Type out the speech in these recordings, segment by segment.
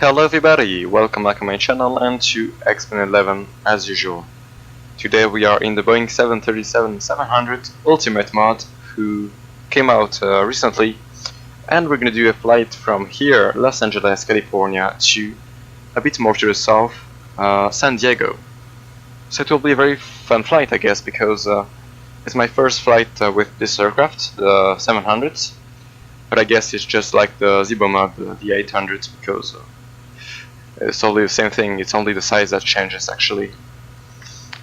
Hello everybody, welcome back on my channel and to XP11 as usual. Today we are in the Boeing 737-700 Ultimate Mod, who came out recently, and we're gonna do a flight from here, Los Angeles, California, to a bit more to the south, San Diego. So it will be a very fun flight, I guess, because it's my first flight with this aircraft, the 700. But I guess it's just like the Zibo mod, the 800, because it's totally the same thing, it's only the size that changes actually.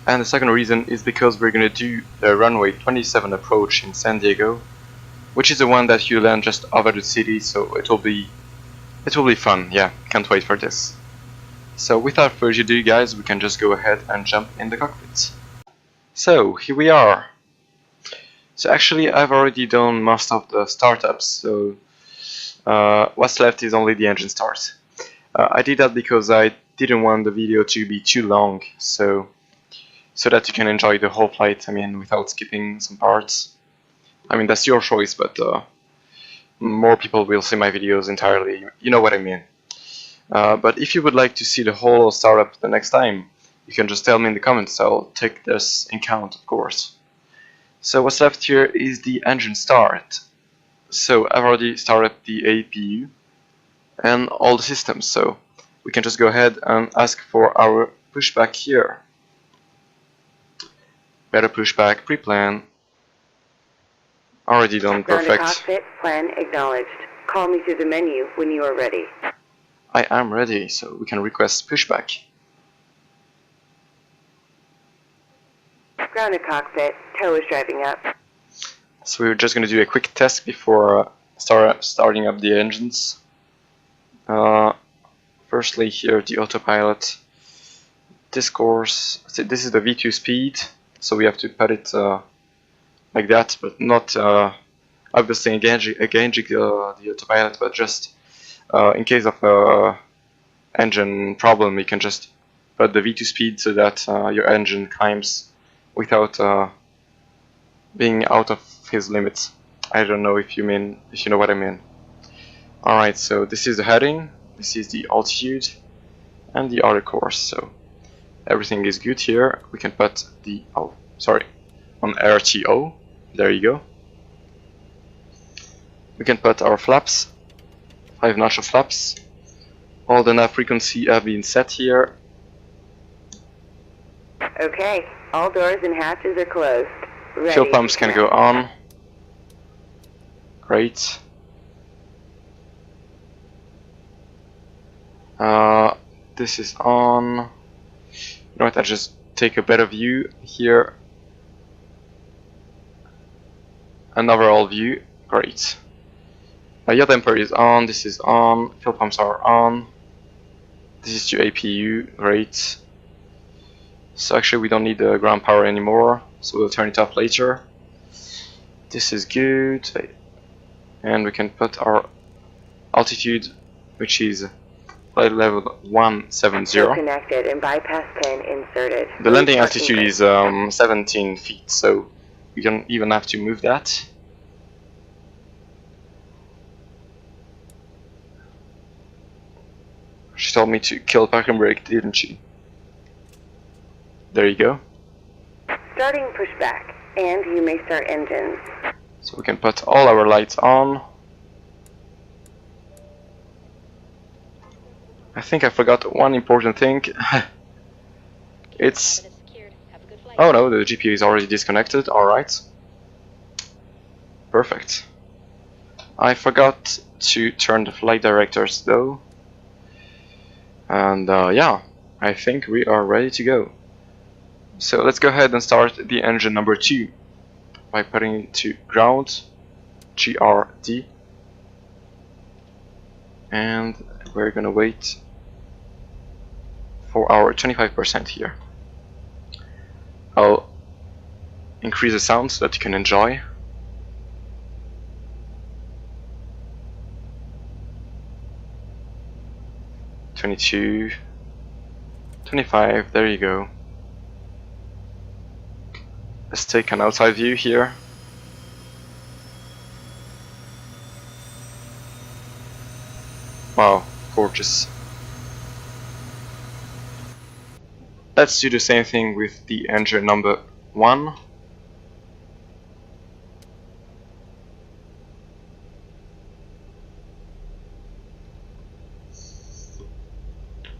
And the second reason is because we're gonna do the runway 27 approach in San Diego, which is the one that you land just over the city, so it will be fun. Yeah, can't wait for this. So without further ado guys, we can just go ahead and jump in the cockpit. So here we are. So actually I've already done most of the startups, so what's left is only the engine start. I did that because I didn't want the video to be too long, so that you can enjoy the whole flight, I mean, without skipping some parts. I mean, that's your choice, but more people will see my videos entirely, you know what I mean. But if you would like to see the whole startup the next time, you can just tell me in the comments, I'll take this in count, of course. So what's left here is the engine start. So I've already started the APU and all the systems, so we can just go ahead and ask for our pushback here. Better pushback, pre-plan. Already done, perfect. Cockpit, plan acknowledged. Call me through the menu when you are ready. I am ready, so we can request pushback. Grounded cockpit, tow is driving up. So we're just going to do a quick test before starting up the engines. Firstly here the autopilot. This course, this is the V2 speed, so we have to put it like that, but not obviously engaging the autopilot, but just in case of engine problem, you can just put the V2 speed so that your engine climbs without being out of his limits. I don't know if you know what I mean. Alright, so this is the heading, this is the altitude, and the other course, so everything is good here. We can put the, on RTO, there you go. We can put our flaps, 5 notch of flaps. All the nav frequency have been set here. Okay, all doors and hatches are closed. Ready. Fuel pumps can go on. Great. This is on. You know what, I'll just take a better view here. An overall view, great. Yaw damper is on, this is on, fuel pumps are on. This is to APU, great. So actually we don't need the ground power anymore, so we'll turn it off later. This is good. And we can put our altitude, which is flight level 170. Connected and bypass pin inserted. The landing altitude is 17 feet, so we don't even have to move that. She told me to kill parking brake, didn't she? There you go. Starting pushback, and you may start engines. So we can put all our lights on. I think I forgot one important thing. It's... Oh no, the GPU is already disconnected, alright. Perfect. I forgot to turn the flight directors though. And yeah, I think we are ready to go. So let's go ahead and start the engine number 2 by putting it to ground, GRD. And we're gonna wait for our 25% here. I'll increase the sound so that you can enjoy. $22, $25, there you go. Let's take an outside view here. Wow, gorgeous. Let's do the same thing with the engine number 1.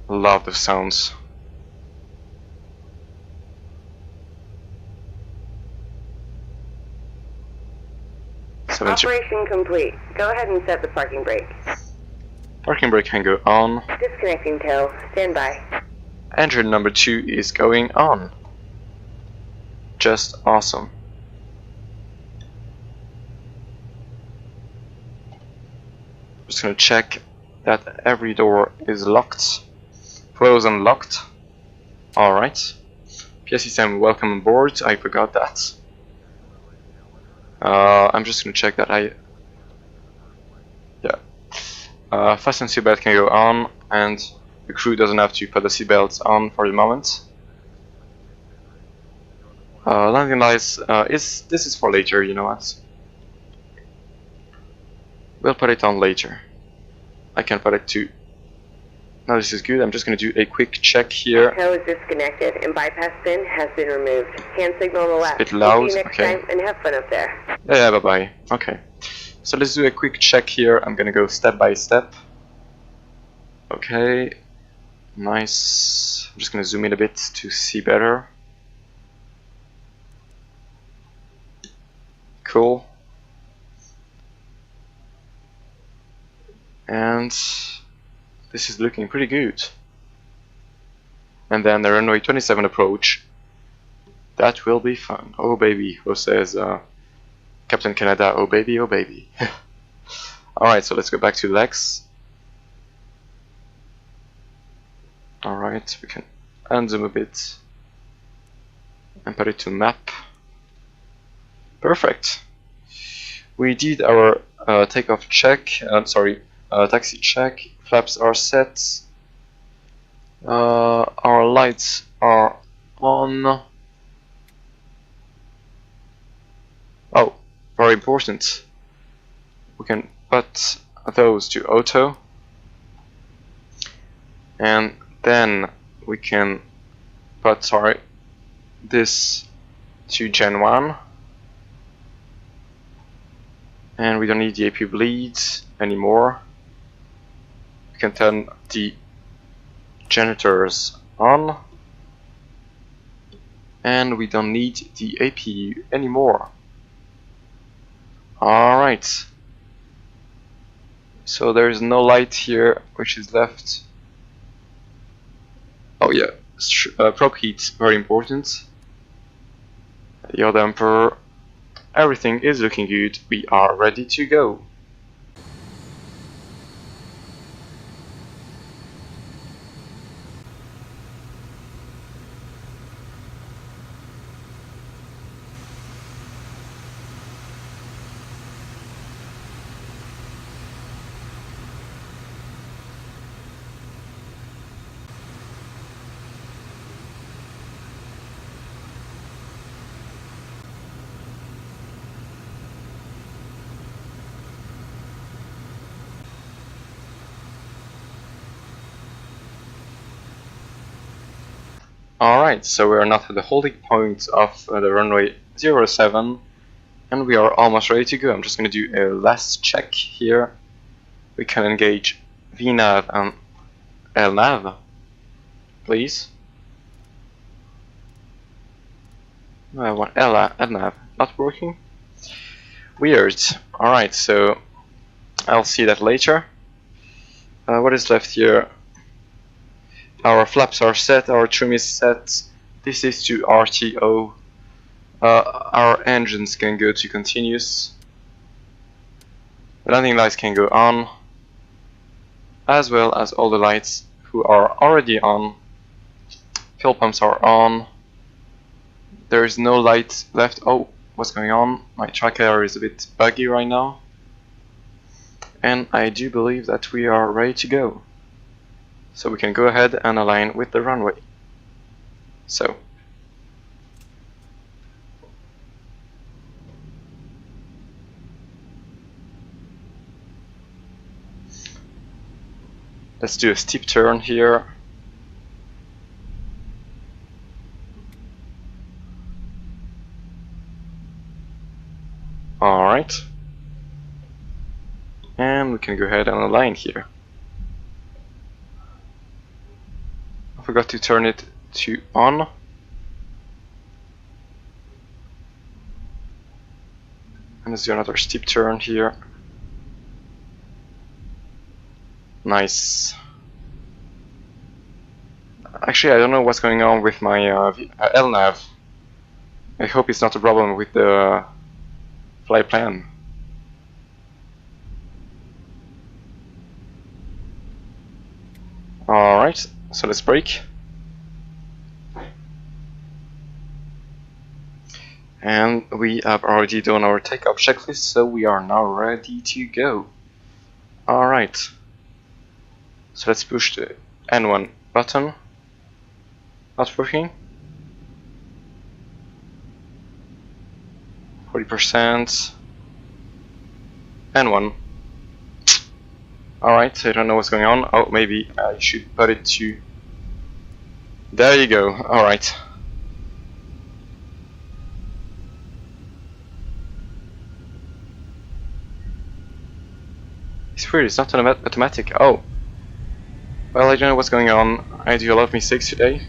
Love the sounds. Operation complete. Go ahead and set the parking brake. Parking brake can go on. Disconnecting tow. Stand by. Engine number 2 is going on. Just awesome. Just gonna check that every door is locked. Closed and locked. Alright. PSC7, welcome aboard. I forgot that. I'm just gonna check that fasten seatbelt can go on, and the crew doesn't have to put the seatbelts on for the moment. Landing lights, this is for later, you know what? We'll put it on later. I can put it to... Now this is good. I'm just gonna do a quick check here. Tow is disconnected and bypass pin has been removed. Hand signal on the left. It's a bit loud. See you next time and have fun up there. Yeah, bye bye. Okay. So let's do a quick check here. I'm gonna go step by step. Okay. Nice. I'm just gonna zoom in a bit to see better. Cool. And this is looking pretty good. And then the runway 27 approach. That will be fun. Oh baby, who says Captain Canada, oh baby, oh baby. Alright, so let's go back to LAX. Alright, we can unzoom a bit and put it to map. Perfect. We did our takeoff check, taxi check. Flaps are set. Our lights are on. Oh, very important. We can put those to auto, and then we can put this to Gen 1, and we don't need the AP bleeds anymore. We can turn the generators on, and we don't need the APU anymore. Alright, so there is no light here, which is left. Oh yeah, prop heat, very important. Yaw damper, everything is looking good. We are ready to go. Alright, so we are now at the holding point of the runway 07, and we are almost ready to go. I'm just going to do a last check here. We can engage VNAV and LNAV, please. I want LNAV not working. Weird. Alright, so I'll see that later. What is left here? Our flaps are set, our trim is set. This is to RTO. Our engines can go to continuous. Landing lights can go on, as well as all the lights who are already on. Fuel pumps are on. There is no light left. Oh, what's going on? My tracker is a bit buggy right now. And I do believe that we are ready to go. So we can go ahead and align with the runway. So let's do a steep turn here. and we can go ahead and align here. I forgot to turn it to on. And let's do another steep turn here. Nice. Actually, I don't know what's going on with my LNAV. I hope it's not a problem with the flight plan. Alright, so let's brake. And we have already done our takeoff checklist, so we are now ready to go. Alright. So let's push the N1 button. Not working. 40%. N1. Alright, I don't know what's going on. Oh, maybe I should put it to... There you go. Alright. It's weird, it's not automatic. Oh. Well, I don't know what's going on. I do a lot of mistakes today.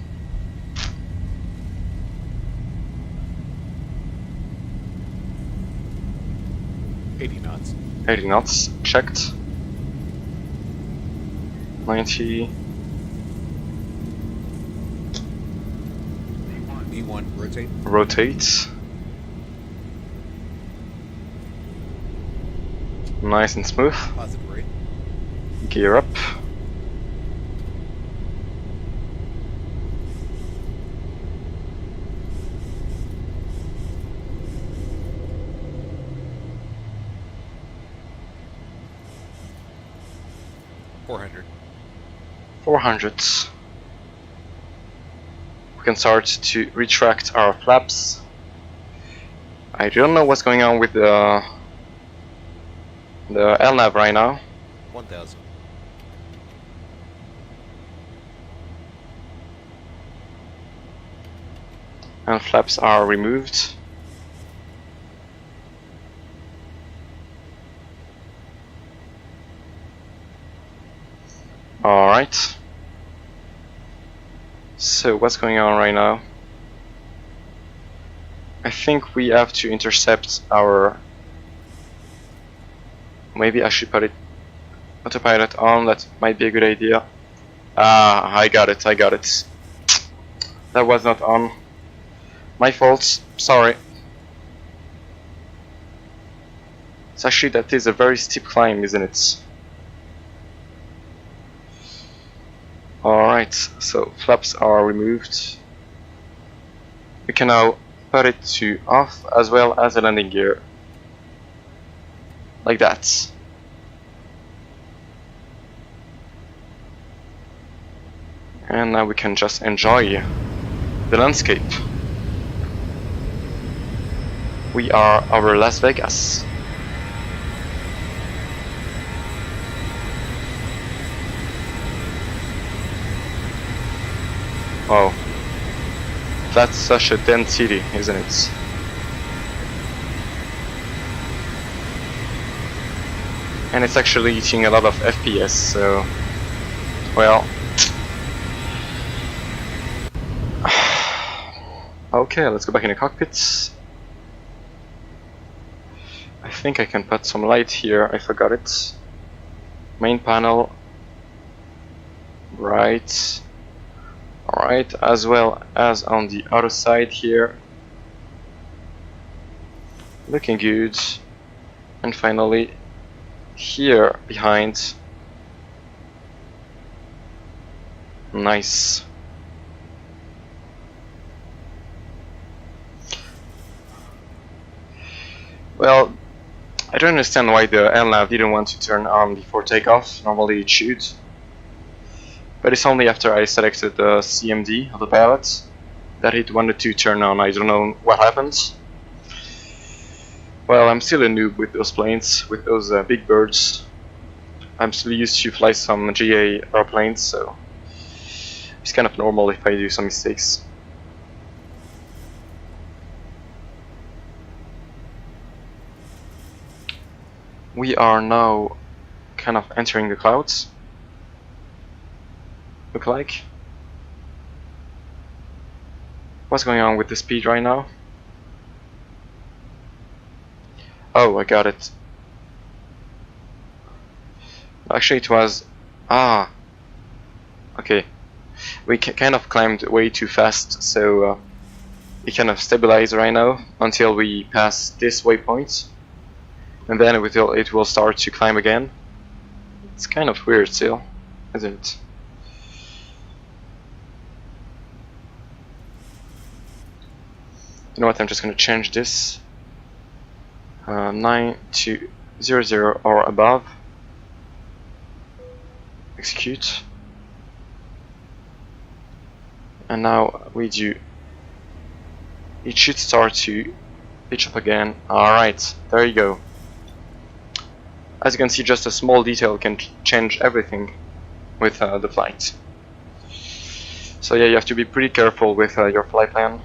knots. 80 knots, checked. 90. B1, rotate. Rotate. Nice and smooth. Positive rate. Gear up. $400. 400. We can start to retract our flaps. I don't know what's going on with the LNAV right now. 1,000. And flaps are removed. Alright. So what's going on right now? I think we have to intercept our... Maybe I should put it autopilot on, that might be a good idea. Ah, I got it. That was not on. My fault, sorry. It's actually, that is a very steep climb, isn't it? Alright, so flaps are removed. We can now put it to off as well as the landing gear. Like that. And now we can just enjoy the landscape. We are over Las Vegas. Oh, that's such a dense city, isn't it? And it's actually eating a lot of FPS, so, well. Okay, let's go back in the cockpit. I think I can put some light here, I forgot it. Main panel. Right. Alright, as well as on the other side here. Looking good. And finally, here behind. Nice. Well, I don't understand why the LNAV didn't want to turn on before takeoff. Normally it should. But it's only after I selected the CMD of the pilot that it wanted to turn on. I don't know what happened. Well, I'm still a noob with those planes, with those big birds. I'm still used to fly some GA airplanes, so it's kind of normal if I do some mistakes. We are now kind of entering the clouds. Look like. What's going on with the speed right now? Oh, I got it. Actually, it was... okay. We kind of climbed way too fast, so we kind of stabilize right now until we pass this waypoint, and then it will start to climb again. It's kind of weird still, isn't it? You know what? I'm just gonna change this 9 to 00 or above. Execute. And now we do. It should start to pitch up again. Alright, there you go. As you can see, just a small detail can change everything with the flight. So yeah, you have to be pretty careful with your flight plan.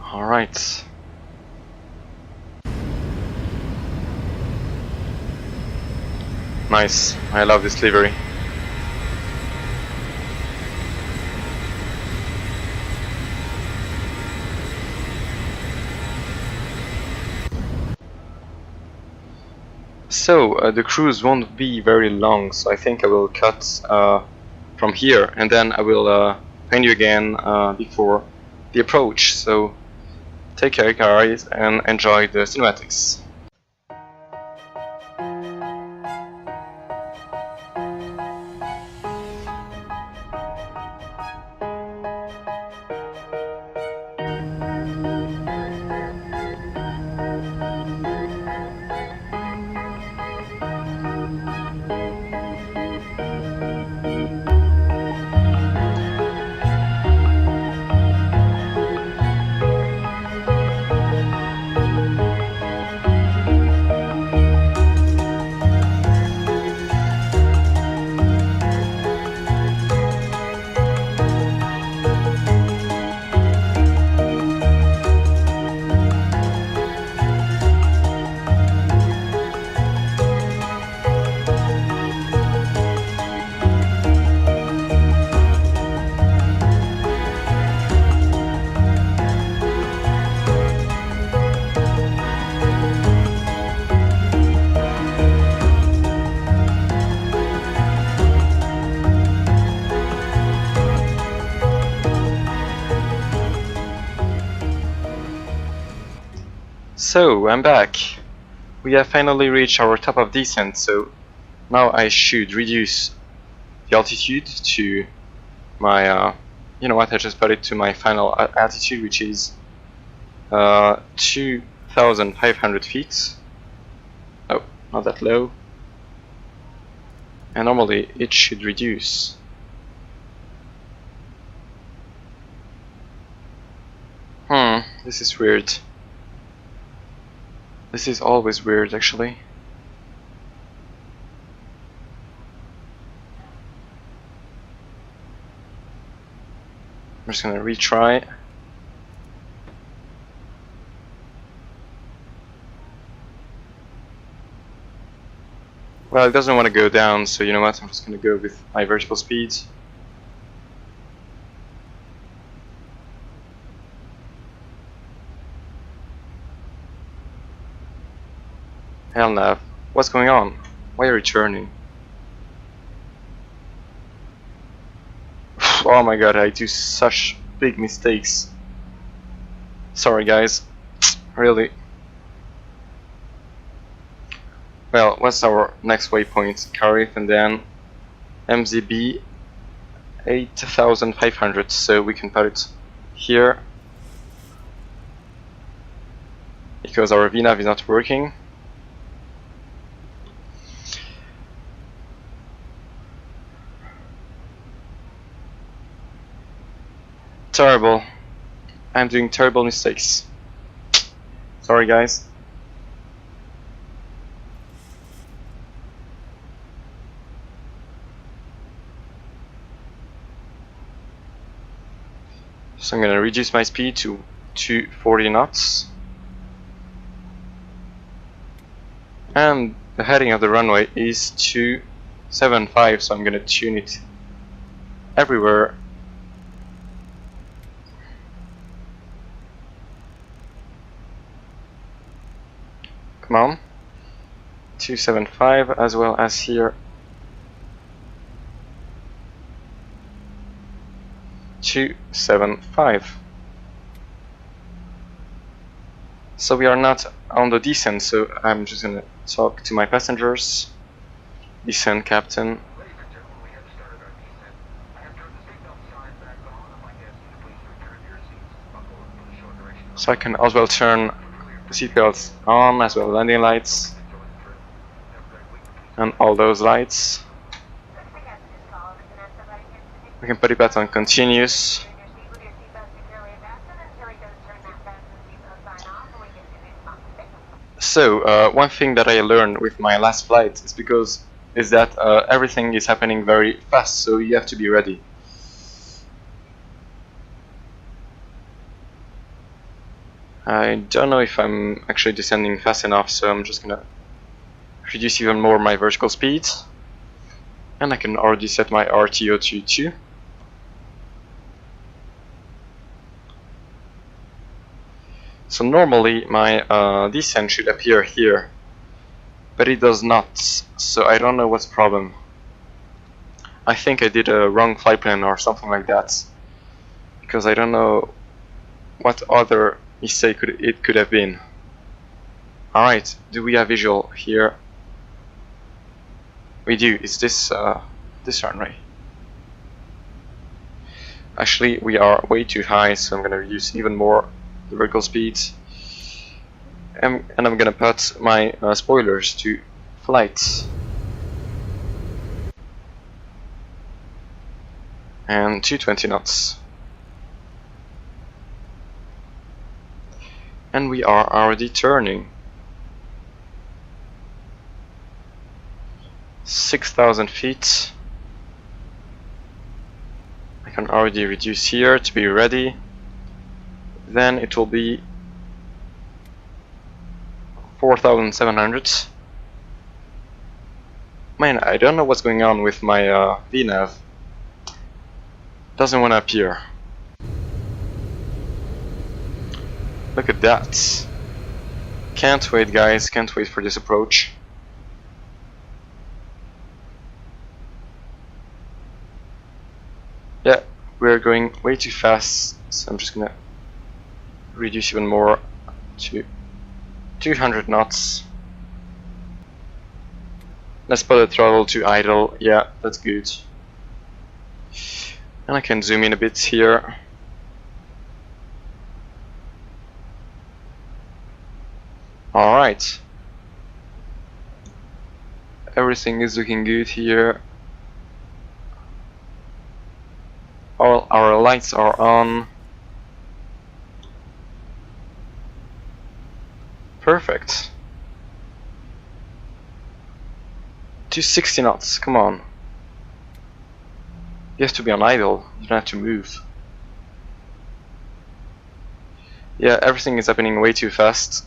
Alright. Nice. I love this livery. So, the cruise won't be very long, so I think I will cut from here, and then I will find you again before the approach. So, take care guys, and enjoy the cinematics. So, I'm back. We have finally reached our top of descent, so now I should reduce the altitude to my, you know what, I just put it to my final altitude, which is 2,500 feet. Oh, not that low. And normally it should reduce. This is weird. This is always weird, actually. I'm just gonna retry. Well, it doesn't want to go down, so you know what, I'm just gonna go with my vertical speed. Hell no. What's going on? Why are you turning? Oh my god, I do such big mistakes. Sorry guys. Really. Well, what's our next waypoint? Carif and then MZB 8500, so we can put it here. Because our VNAV is not working. Terrible. I'm doing terrible mistakes. Sorry guys. So I'm gonna reduce my speed to 240 knots. And the heading of the runway is 275, so I'm gonna tune it everywhere. Come on. 275 as well as here. 275. So we are not on the descent, so I'm just gonna talk to my passengers. Descent captain. So I can as well turn the seatbelts on, as well landing lights and all those lights. We can put it back on continuous. So one thing that I learned with my last flight is that everything is happening very fast, so you have to be ready. I don't know if I'm actually descending fast enough, so I'm just gonna reduce even more my vertical speed, and I can already set my RTO to 2. So normally my descent should appear here, but it does not, so I don't know what's the problem. I think I did a wrong flight plan or something like that, because I don't know what other mistake it could have been. Alright, do we have visual here? We do. It's this runway. Actually, we are way too high, so I'm gonna reduce even more the vertical speed, and I'm gonna put my spoilers to flight, and 220 knots. And we are already turning. 6,000 feet. I can already reduce here to be ready. Then it will be 4,700. Man, I don't know what's going on with my VNAV. Doesn't want to appear. Look at that. Can't wait, guys, can't wait for this approach. Yeah, we're going way too fast, so I'm just gonna reduce even more to 200 knots. Let's put the throttle to idle. Yeah, that's good. And I can zoom in a bit here. Alright. Everything is looking good here. All our lights are on. Perfect. 260 knots, come on. You have to be on idle, you don't have to move. Yeah, everything is happening way too fast.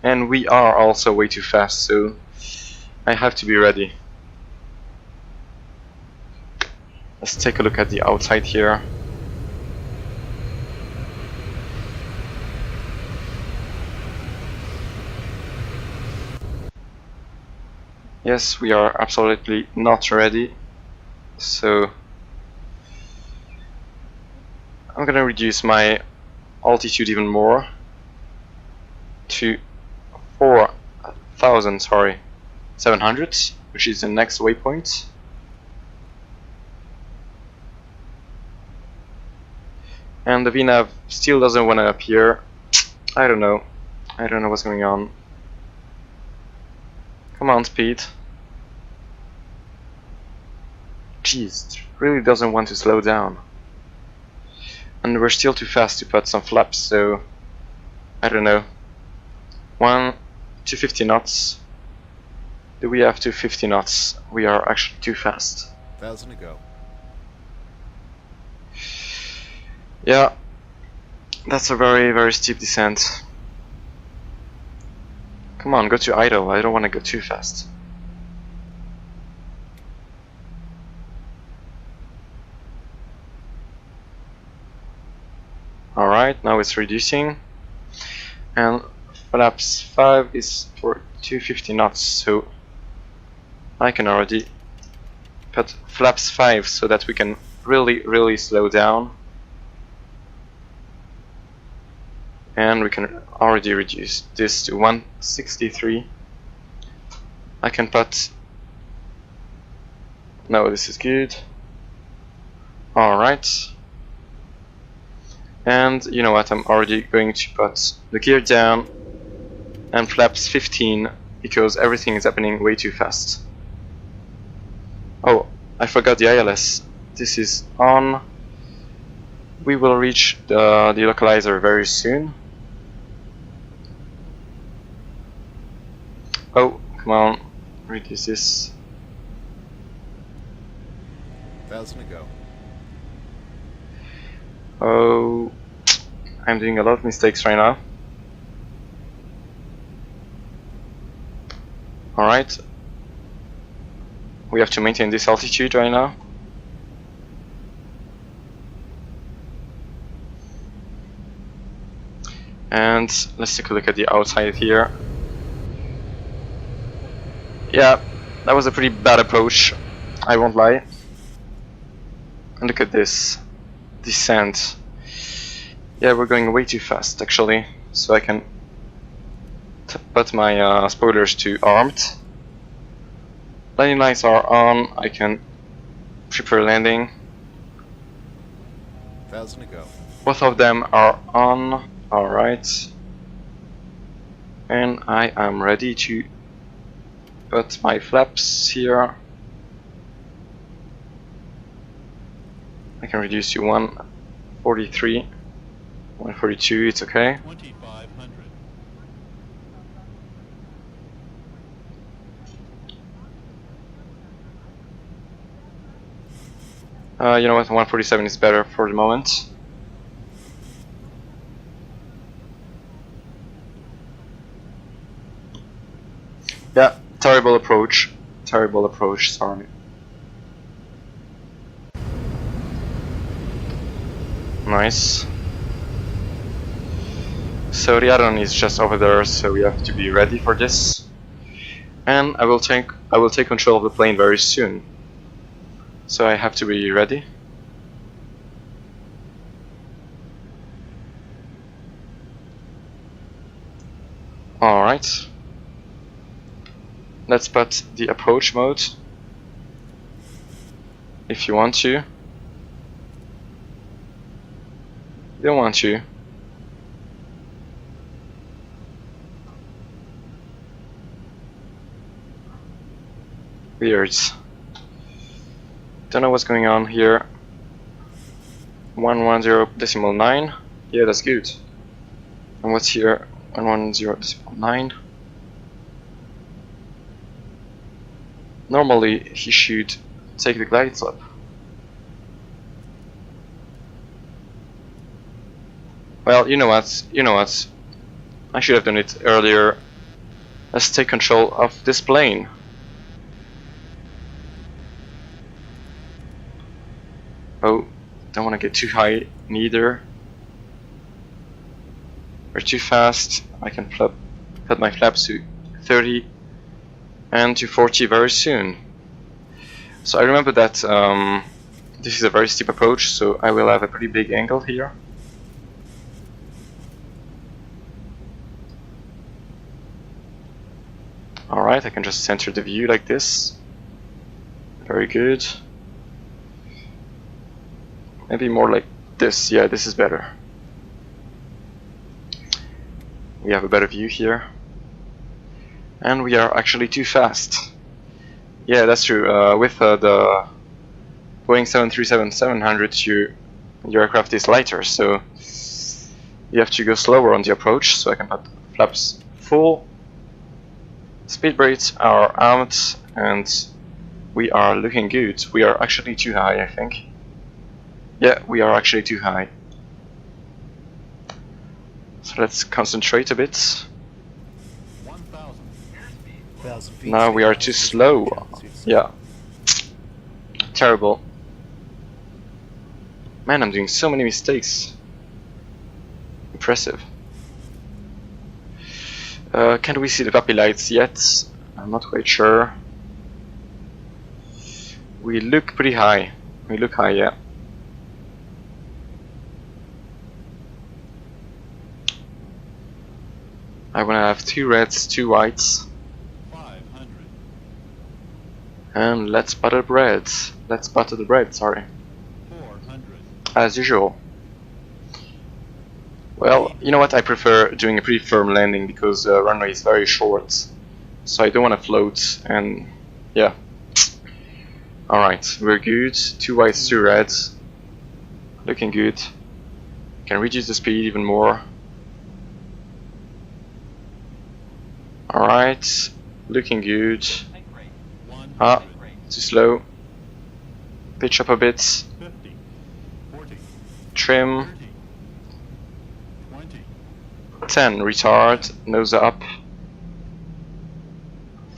And we are also way too fast, so I have to be ready. Let's take a look at the outside here. Yes, we are absolutely not ready, so I'm gonna reduce my altitude even more to 4,700, which is the next waypoint. And the VNAV still doesn't want to appear. I don't know what's going on. Come on, speed. Jeez, it really doesn't want to slow down. And we're still too fast to put some flaps, so I don't know. 250 knots. Do we have 250 knots? We are actually too fast. 1,000 to go. Yeah, That's a very, very steep descent. Come on, go to idle. I don't want to go too fast. Alright, now it's reducing. And flaps 5 is for 250 knots, so I can already put flaps 5 so that we can really slow down. And we can already reduce this to 163. I can put... No, this is good. Alright. And you know what, I'm already going to put the gear down and flaps 15 because everything is happening way too fast. Oh, I forgot the ILS. This is on. We will reach the localizer very soon. Oh, come on, reduce this. 1,000 to go. Oh, I'm doing a lot of mistakes right now. Alright. We have to maintain this altitude right now. And let's take a look at the outside here. Yeah, that was a pretty bad approach, I won't lie. And look at this descent. Yeah, we're going way too fast actually, so I can put my spoilers to armed. Landing lights are on, I can prepare landing. 1,000 to go. Both of them are on, alright. And I am ready to put my flaps here. I can reduce to 143, 142, it's okay. 2,500. You know what, 147 is better for the moment. Yeah, terrible approach, sorry. Nice. So the add-on is just over there, so we have to be ready for this. And I will take control of the plane very soon. So I have to be ready. Alright. Let's put the approach mode, if you want to. You don't want to. Weird. Don't know what's going on here. 110.9. Yeah, that's good. And what's here? 110.9. Normally he should take the glide slope. Well, you know what? I should have done it earlier. Let's take control of this plane. Oh, don't want to get too high neither. We're too fast. I can put my flaps to 30 and to 40 very soon. So I remember that this is a very steep approach, so I will have a pretty big angle here. Alright, I can just center the view like this. Very good. Maybe more like this. Yeah, this is better. We have a better view here. And we are actually too fast. Yeah, that's true. With the Boeing 737-700, your aircraft is lighter, so you have to go slower on the approach. So I can put flaps full. Speed brakes are out, and we are looking good. We are actually too high, I think. Yeah, we are actually too high. So let's concentrate a bit. 1,000 feet. Now we are too slow. Yeah. Terrible. Man, I'm doing so many mistakes. Impressive. Can we see the copy lights yet? I'm not quite sure. We look pretty high. We look high, yeah. I wanna have 2 reds, 2 whites. 500. And let's butter bread. Let's butter the bread, sorry. 400. As usual. Well, you know what, I prefer doing a pretty firm landing because the runway is very short. So I don't want to float, and yeah. Alright, we're good. 2 whites, 2 reds. Looking good. Can reduce the speed even more. Alright, looking good. Ah, too slow. Pitch up a bit. 50. 40. Trim. 30. 20. 10, retard. Nose up.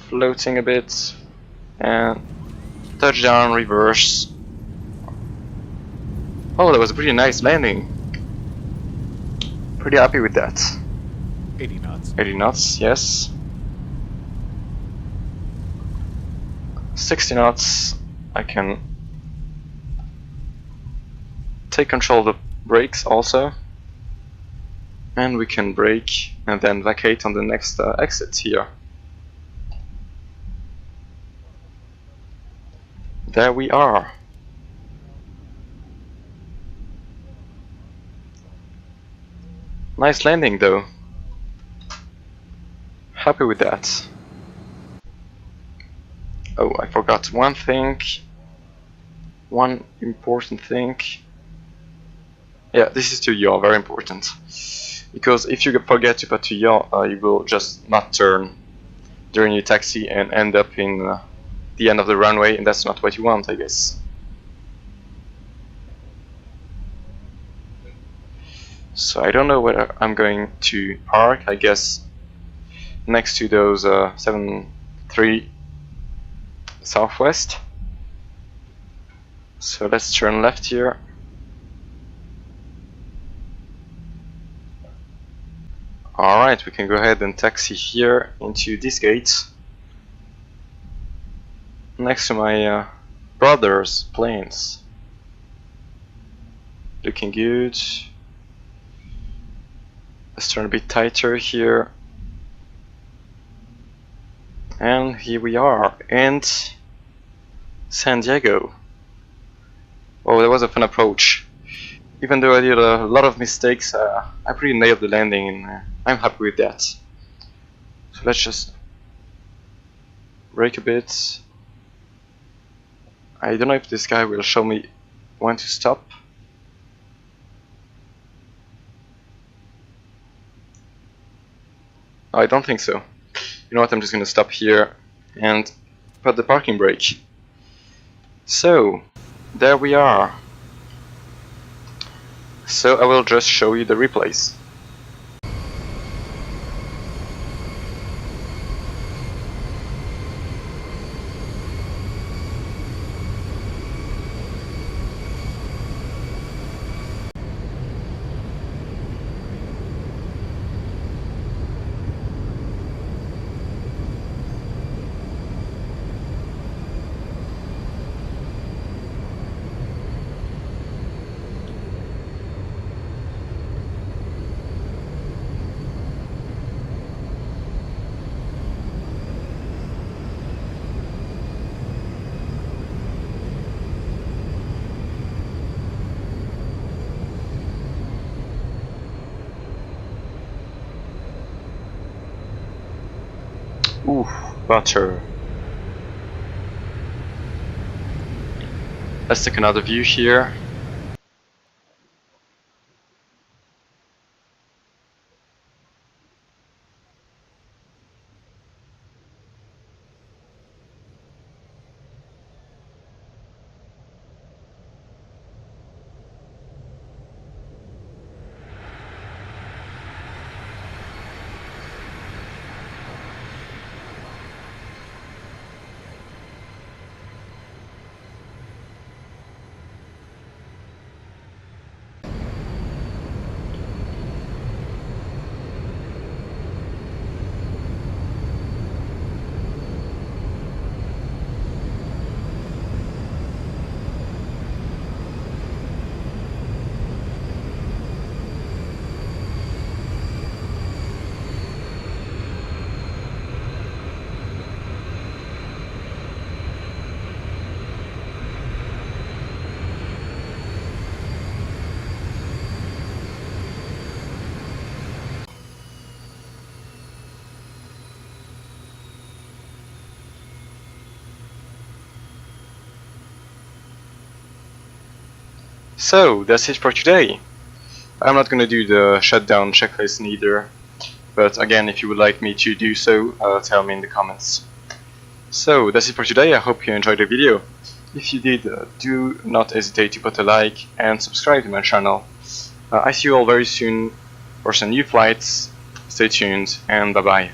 Floating a bit. And touchdown, reverse. Oh, that was a pretty nice landing. Pretty happy with that. 80 knots. 80 knots, yes. 60 knots. I can take control of the brakes also. And we can brake and then vacate on the next exit here. There we are. Nice landing though. Happy with that. Oh, I forgot one thing. One important thing. Yeah, this is to yaw, very important. Because if you forget to put to yaw, you will just not turn during your taxi and end up in the end of the runway, and that's not what you want, I guess. So I don't know where I'm going to park. I guess next to those 73 Southwest. So let's turn left here. Alright, we can go ahead and taxi here into this gate next to my brother's planes. Looking good. Let's turn a bit tighter here. And here we are, and San Diego. Oh, that was a fun approach. Even though I did a lot of mistakes, I pretty nailed the landing, and I'm happy with that. So let's just brake a bit. I don't know if this guy will show me when to stop. I don't think so. You know what, I'm just gonna stop here and put the parking brake. So, there we are. So I will just show you the replays. Ooh, butter. Let's take another view here. So that's it for today. I'm not gonna do the shutdown checklist neither, but again, if you would like me to do so, tell me in the comments. So that's it for today. I hope you enjoyed the video. If you did, do not hesitate to put a like and subscribe to my channel. I see you all very soon for some new flights. Stay tuned and bye bye.